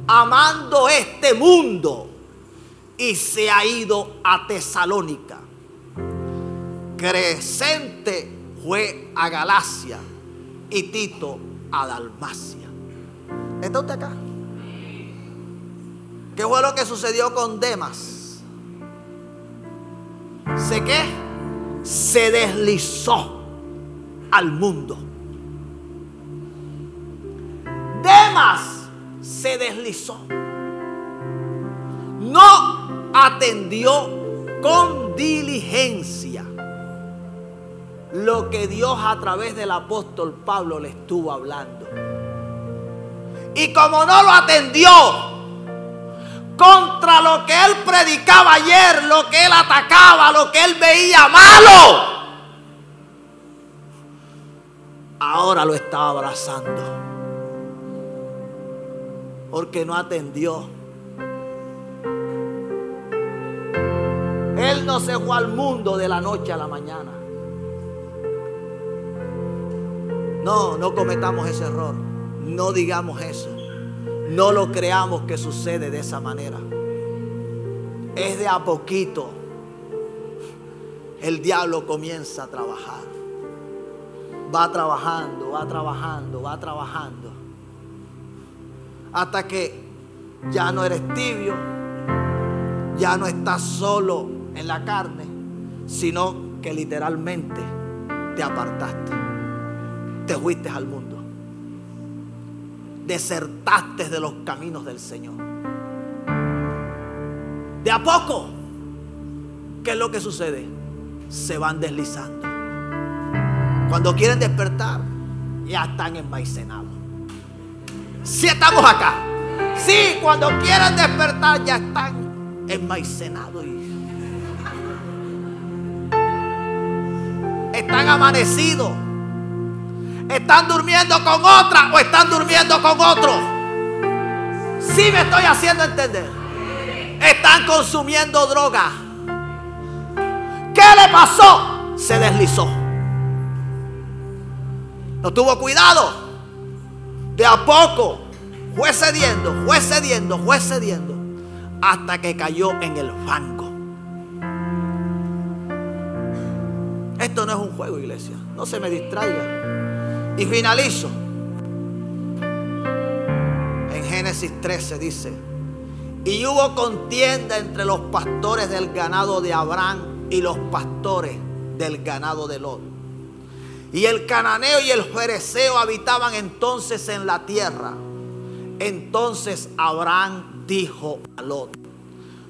amando este mundo, y se ha ido a Tesalónica. Crescente fue a Galacia y Tito a Dalmacia. ¿Está usted acá? ¿Qué fue lo que sucedió con Demas? Se deslizó al mundo. Demas se deslizó. No atendió con diligencia lo que Dios a través del apóstol Pablo le estuvo hablando. Y como no lo atendió, contra lo que él predicaba ayer, lo que él atacaba, lo que él veía malo, ahora lo estaba abrazando, porque no atendió. Él no se fue al mundo de la noche a la mañana. No cometamos ese error. No digamos eso. No lo creamos que sucede de esa manera. Es de a poquito. El diablo comienza a trabajar. Va trabajando, va trabajando, va trabajando. Hasta que ya no eres tibio. Ya no estás solo en la carne, sino que literalmente te apartaste. Te fuiste al mundo. Desertaste de los caminos del Señor. De a poco, ¿qué es lo que sucede? Se van deslizando. Cuando quieren despertar, ya están envaicenados. Sí, estamos acá. Sí, cuando quieren despertar, ya están envaicenados y están amanecidos. ¿Están durmiendo con otra o están durmiendo con otro? Sí, me estoy haciendo entender. Están consumiendo droga. ¿Qué le pasó? Se deslizó. No tuvo cuidado. De a poco fue cediendo, fue cediendo, fue cediendo, hasta que cayó en el fango. Esto no es un juego, iglesia. No se me distraiga. Y finalizo. En Génesis 13 dice: y hubo contienda entre los pastores del ganado de Abraham y los pastores del ganado de Lot. Y el cananeo y el fereceo habitaban entonces en la tierra. Entonces Abraham dijo a Lot: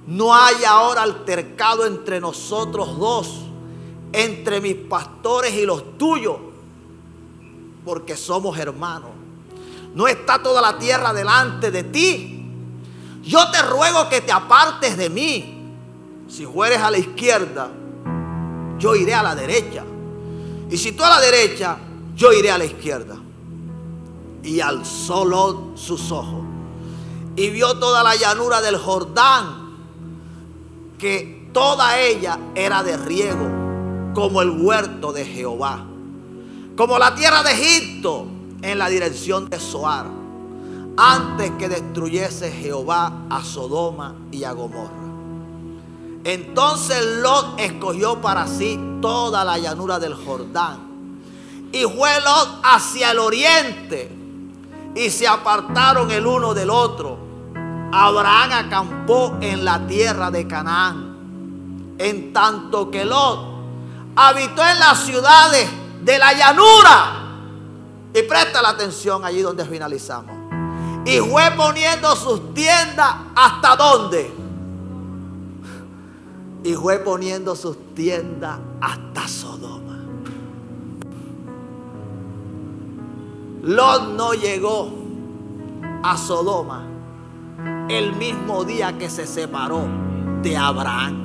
no hay ahora altercado entre nosotros dos, entre mis pastores y los tuyos, porque somos hermanos. ¿No está toda la tierra delante de ti? Yo te ruego que te apartes de mí. Si fueres a la izquierda, yo iré a la derecha. Y si tú a la derecha, yo iré a la izquierda. Y alzó Lot sus ojos y vio toda la llanura del Jordán, que toda ella era de riego, como el huerto de Jehová, como la tierra de Egipto en la dirección de Zoar, antes que destruyese Jehová a Sodoma y a Gomorra. Entonces Lot escogió para sí toda la llanura del Jordán, y fue Lot hacia el oriente, y se apartaron el uno del otro. Abraham acampó en la tierra de Canaán, en tanto que Lot habitó en las ciudades de la llanura. Y presta la atención allí donde finalizamos. Y fue poniendo sus tiendas ¿hasta dónde? Y fue poniendo sus tiendas hasta Sodoma. Lot no llegó a Sodoma el mismo día que se separó de Abraham.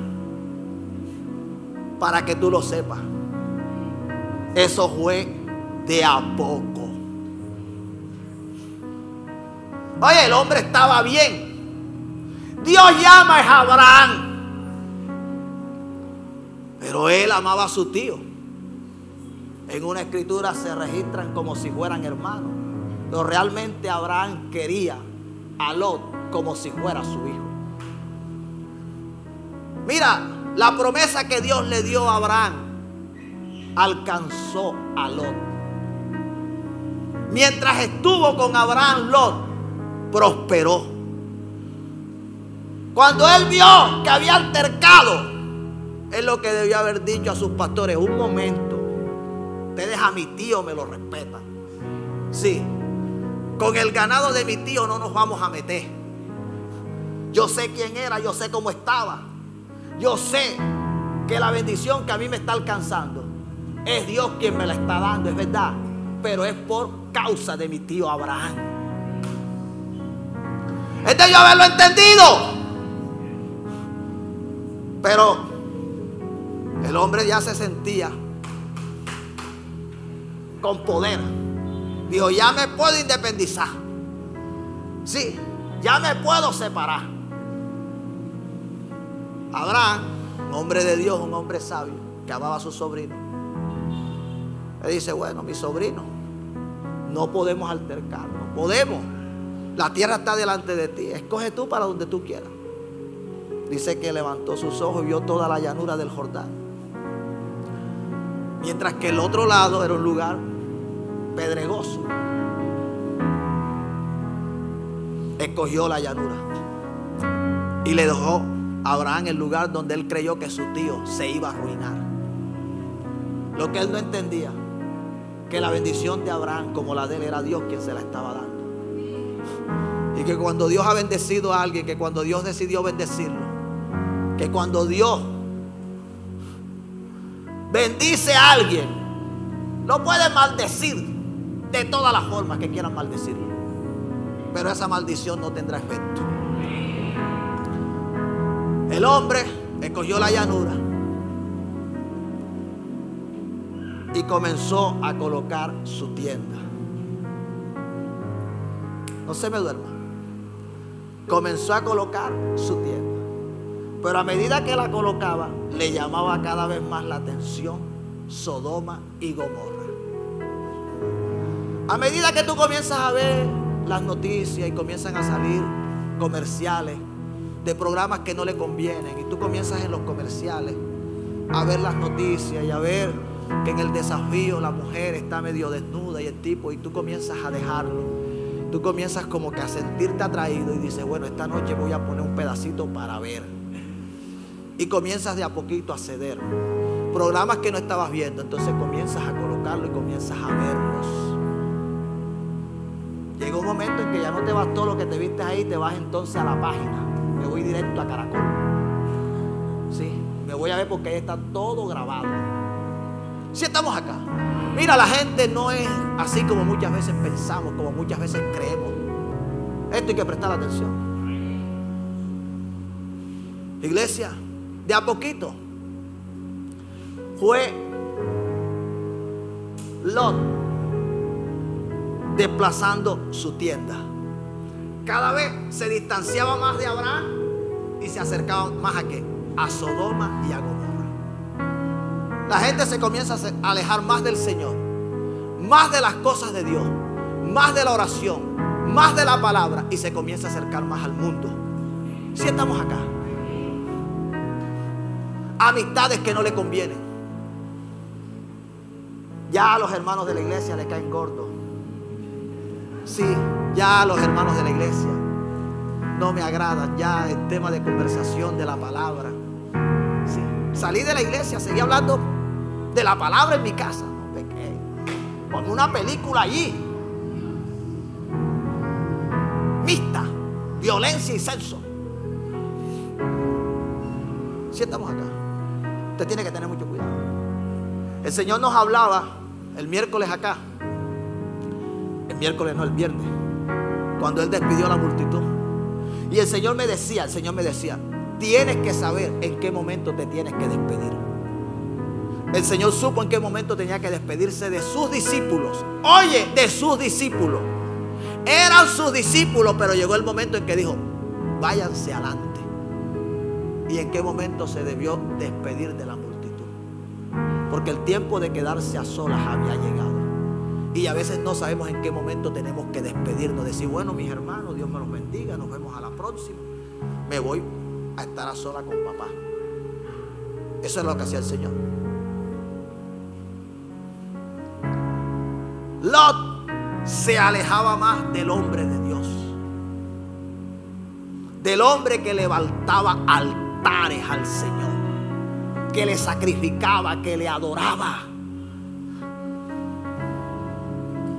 Para que tú lo sepas. Eso fue de a poco. Oye, el hombre estaba bien. Dios llama a Abraham. Pero él amaba a su tío. En una escritura se registran como si fueran hermanos. Pero realmente Abraham quería a Lot como si fuera su hijo. Mira, la promesa que Dios le dio a Abraham alcanzó a Lot. Mientras estuvo con Abraham, Lot prosperó. Cuando él vio que había altercado, es lo que debió haber dicho a sus pastores: un momento, ustedes a mi tío me lo respetan. Sí, con el ganado de mi tío no nos vamos a meter. Yo sé quién era, yo sé cómo estaba. Yo sé que la bendición que a mí me está alcanzando es Dios quien me la está dando, es verdad. Pero es por causa de mi tío Abraham. Este yo haberlo entendido. Pero el hombre ya se sentía con poder. Dijo: ya me puedo independizar. Sí, ya me puedo separar. Abraham, un hombre de Dios, un hombre sabio, que amaba a su sobrino, le dice: bueno, mi sobrino, no podemos altercar, no podemos. La tierra está delante de ti, escoge tú para donde tú quieras. Dice que levantó sus ojos y vio toda la llanura del Jordán. Mientras que el otro lado era un lugar pedregoso. Escogió la llanura y le dejó a Abraham el lugar donde él creyó que su tío se iba a arruinar. Lo que él no entendía, que la bendición de Abraham como la de él era Dios quien se la estaba dando. Y que cuando Dios ha bendecido a alguien, que cuando Dios decidió bendecirlo, que cuando Dios bendice a alguien, lo puede maldecir de todas las formas que quieran maldecirlo, pero esa maldición no tendrá efecto. El hombre escogió la llanura y comenzó a colocar su tienda. No se me duerma. Comenzó a colocar su tienda. Pero a medida que la colocaba, le llamaba cada vez más la atención Sodoma y Gomorra. A medida que tú comienzas a ver las noticias y comienzan a salir comerciales de programas que no le convienen, y tú comienzas en los comerciales a ver las noticias y a ver que en el desafío la mujer está medio desnuda y el tipo, y tú comienzas a dejarlo, tú comienzas como que a sentirte atraído y dices: bueno, esta noche voy a poner un pedacito para ver, y comienzas de a poquito a ceder programas que no estabas viendo, entonces comienzas a colocarlo y comienzas a verlos. Llega un momento en que ya no te vas todo lo que te viste ahí, te vas entonces a la página. Me voy directo a Caracol. Sí, me voy a ver porque ahí está todo grabado. Si estamos acá. Mira, la gente no es así como muchas veces pensamos, como muchas veces creemos. Esto hay que prestar atención. Iglesia, de a poquito fue Lot desplazando su tienda. Cada vez se distanciaba más de Abraham y se acercaba más a ¿qué? A Sodoma y a Gomorra. La gente se comienza a alejar más del Señor, más de las cosas de Dios, más de la oración, más de la palabra, y se comienza a acercar más al mundo. Si estamos acá. Amistades que no le convienen. Ya a los hermanos de la iglesia le caen gordos. Sí, ya a los hermanos de la iglesia no me agradan ya el tema de conversación de la palabra. Sí, salí de la iglesia, seguí hablando de la palabra en mi casa. No pequé. Ponme una película allí. Mixta, violencia y sexo. Si estamos acá, usted tiene que tener mucho cuidado. El Señor nos hablaba el miércoles acá. El miércoles no, el viernes, cuando Él despidió a la multitud. Y el Señor me decía, tienes que saber en qué momento te tienes que despedir. El Señor supo en qué momento tenía que despedirse de sus discípulos. Oye, de sus discípulos. Eran sus discípulos, pero llegó el momento en que dijo: váyanse adelante. y en qué momento se debió despedir de la multitud. Porque el tiempo de quedarse a solas había llegado. Y a veces no sabemos en qué momento tenemos que despedirnos. Decir, bueno, mis hermanos, Dios me los bendiga, nos vemos a la próxima. Me voy a estar a solas con papá. Eso es lo que hacía el Señor. Lot se alejaba más del hombre de Dios, del hombre que levantaba altares al Señor, que le sacrificaba, que le adoraba.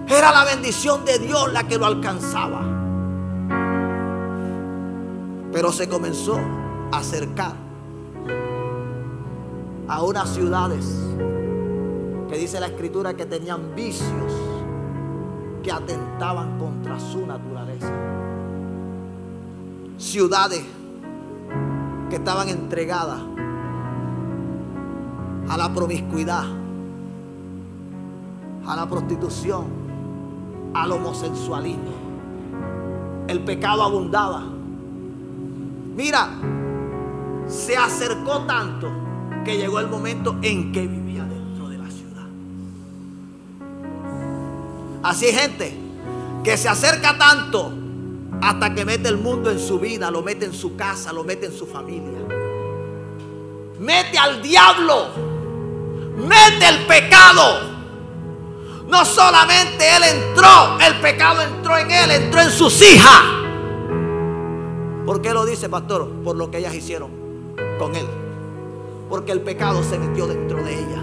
Era la bendición de Dios la que lo alcanzaba. Pero se comenzó a acercar a unas ciudades que dice la Escritura que tenían vicios que atentaban contra su naturaleza. Ciudades que estaban entregadas a la promiscuidad, a la prostitución, al homosexualismo. El pecado abundaba. Mira, se acercó tanto que llegó el momento en que vivía dentro de la ciudad. Así hay gente que se acerca tanto hasta que mete el mundo en su vida, lo mete en su casa, lo mete en su familia. Mete al diablo, mete el pecado. No solamente él entró, el pecado entró en él, entró en sus hijas. ¿Por qué lo dice, pastor? Por lo que ellas hicieron con él. Porque el pecado se metió dentro de ella.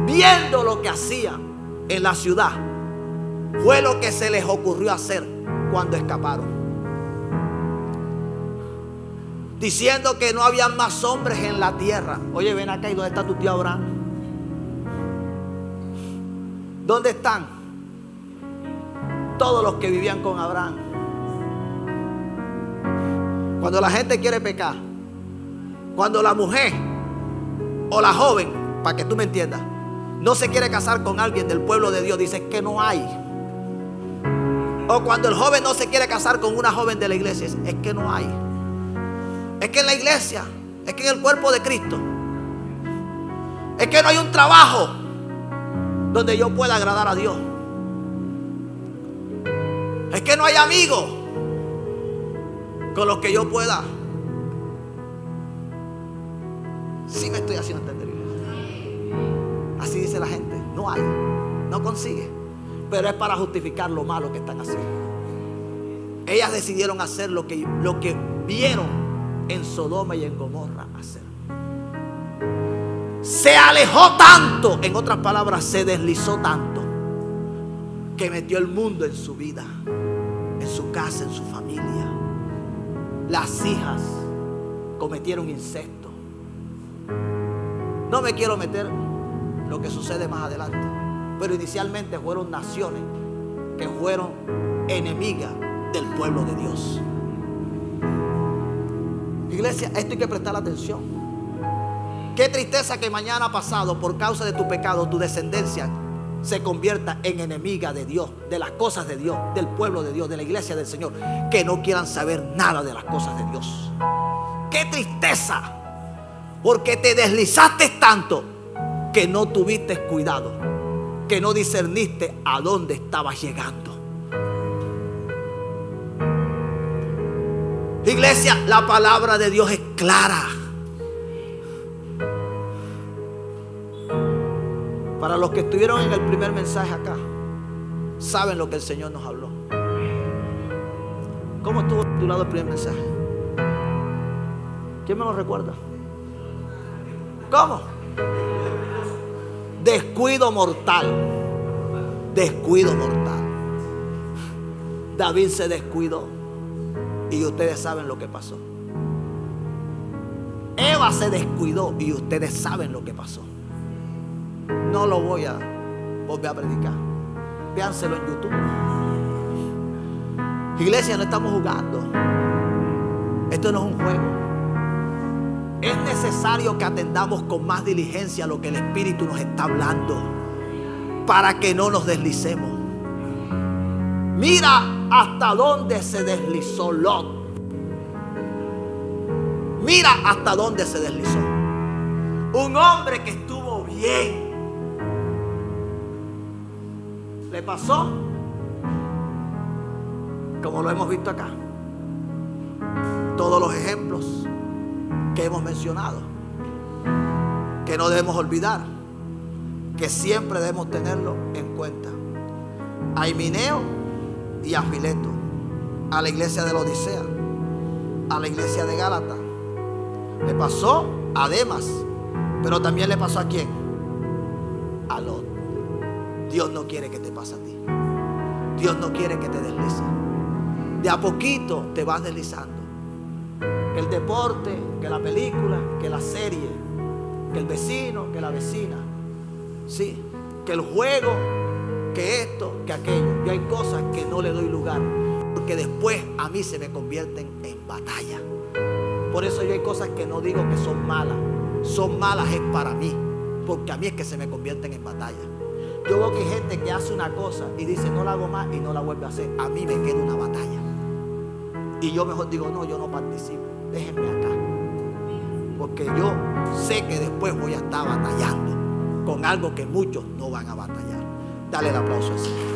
Viendo lo que hacían en la ciudad, fue lo que se les ocurrió hacer cuando escaparon. Diciendo que no había más hombres en la tierra. Oye, ven acá, ¿y dónde está tu tío Abraham? ¿Dónde están todos los que vivían con Abraham? Cuando la gente quiere pecar, cuando la mujer o la joven, para que tú me entiendas, no se quiere casar con alguien del pueblo de Dios, dice que no hay. O cuando el joven no se quiere casar con una joven de la iglesia, es que no hay. Es que en la iglesia, es que en el cuerpo de Cristo, es que no hay un trabajo donde yo pueda agradar a Dios. Es que no hay amigos con los que yo pueda. Sí me estoy haciendo entender. Así dice la gente. No hay, no consigue. Pero es para justificar lo malo que están haciendo. Ellas decidieron hacer lo que vieron en Sodoma y en Gomorra hacer. Se alejó tanto, en otras palabras, se deslizó tanto, que metió el mundo en su vida, en su casa, en su familia. Las hijas cometieron incesto. No me quiero meter en lo que sucede más adelante, pero inicialmente fueron naciones que fueron enemigas del pueblo de Dios. Iglesia, esto hay que prestar atención. Qué tristeza que mañana pasado, por causa de tu pecado, tu descendencia se convierta en enemiga de Dios, de las cosas de Dios, del pueblo de Dios, de la iglesia del Señor, que no quieran saber nada de las cosas de Dios. Qué tristeza, porque te deslizaste tanto que no tuviste cuidado, que no discerniste a dónde estabas llegando. Iglesia, la palabra de Dios es clara. Para los que estuvieron en el primer mensaje acá, saben lo que el Señor nos habló. ¿Cómo estuvo titulado el primer mensaje? ¿Quién me lo recuerda? ¿Cómo? Descuido mortal. Descuido mortal. David se descuidó y ustedes saben lo que pasó. Eva se descuidó y ustedes saben lo que pasó. No lo voy a volver a predicar. Véanselo en YouTube. Iglesia, no estamos jugando. Esto no es un juego. Es necesario que atendamos con más diligencia lo que el Espíritu nos está hablando, para que no nos deslicemos. Mira hasta dónde se deslizó Lot. Mira hasta dónde se deslizó. Un hombre que estuvo bien. Le pasó como lo hemos visto acá. Todos los ejemplos que hemos mencionado, que no debemos olvidar, que siempre debemos tenerlo en cuenta. A Himeneo y a Fileto, a la iglesia de la Odisea, a la iglesia de Gálatas. Le pasó a Demas, pero también le pasó ¿a quién? A Lot. Dios no quiere que te pase a ti. Dios no quiere que te deslices. De a poquito te vas deslizando. Que el deporte, que la película, que la serie, que el vecino, que la vecina, sí, que el juego, que esto, que aquello. Yo hay cosas que no le doy lugar, porque después a mí se me convierten en batalla. Por eso yo hay cosas que no digo que son malas. Son malas es para mí, porque a mí es que se me convierten en batalla. Yo veo que hay gente que hace una cosa y dice no la hago más y no la vuelve a hacer. A mí me queda una batalla. Y yo mejor digo no, yo no participo. Déjenme acá. Porque yo sé que después voy a estar batallando con algo que muchos no van a batallar. Dale el aplauso a ese.